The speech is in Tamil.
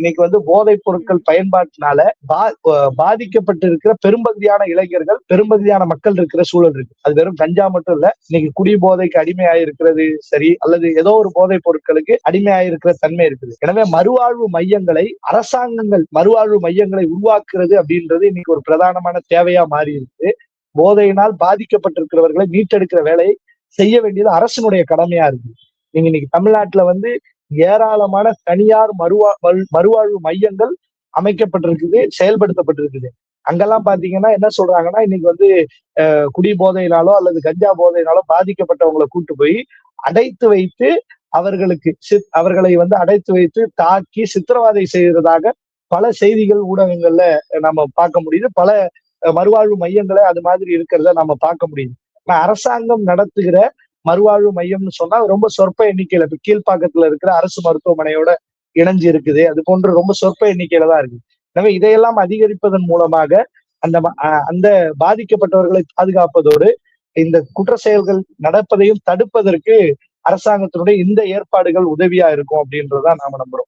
இன்னைக்கு வந்து போதைப் பொருட்கள் பயன்பாட்டினால பாதிக்கப்பட்டிருக்கிற பெரும்பகுதியான இளைஞர்கள், பெரும்பகுதியான மக்கள் இருக்கிற சூழல் இருக்கு. அது வெறும் கஞ்சா மட்டும் இல்ல. இன்னைக்கு குடி போதைக்கு அடிமையாயிருக்கிறது சரி, அல்லது ஏதோ ஒரு போதைப் பொருட்களுக்கு அடிமையாயிருக்கிற தன்மை இருக்குது. எனவே மறுவாழ்வு மையங்களை அரசாங்கங்கள் மறுவாழ்வு மையங்களை உருவாக்குறது அப்படின்றது இன்னைக்கு ஒரு பிரதானமான தேவையா மாறி இருக்கு. போதையினால் பாதிக்கப்பட்டிருக்கிறவர்களை மீட்டெடுக்கிற வேலையை செய்ய வேண்டியது அரசினுடைய கடமையா இருக்கு. நீங்க இன்னைக்கு தமிழ்நாட்டுல வந்து ஏராளமான தனியார் மறுவாழ்வு மையங்கள் அமைக்கப்பட்டிருக்குது, செயல்படுத்தப்பட்டிருக்குது. அங்கெல்லாம் பாத்தீங்கன்னா என்ன சொல்றாங்கன்னா, இன்னைக்கு வந்து குடி போதையினாலோ அல்லது கஞ்சா போதையினாலோ பாதிக்கப்பட்டவங்களை கூட்டு போய் அடைத்து வைத்து அவர்களை வந்து அடைத்து வைத்து தாக்கி சித்திரவதை செய்யறதாக பல செய்திகள் ஊடகங்கள்ல நம்ம பார்க்க முடியுது. பல மறுவாழ்வு மையங்களை அது மாதிரி இருக்கிறத நம்ம பார்க்க முடியுது. அரசாங்கம் நடத்துகிற மறுவாழ்வு மையம்னு சொன்னா ரொம்ப சொற்ப எண்ணிக்கையில, இப்ப கீழ்ப்பாக்கத்துல இருக்கிற அரசு மருத்துவமனையோட இணைஞ்சு இருக்குது. அது போன்ற ரொம்ப சொற்ப எண்ணிக்கையில தான் இருக்கு. எனவே இதையெல்லாம் அதிகரிப்பதன் மூலமாக அந்த பாதிக்கப்பட்டவர்களை பாதுகாப்பதோடு இந்த குற்ற செயல்கள் நடப்பதையும் தடுப்பதற்கு அரசாங்கத்தினுடைய இந்த ஏற்பாடுகள் உதவியா இருக்கும் அப்படின்றதான் நாம நம்புறோம்.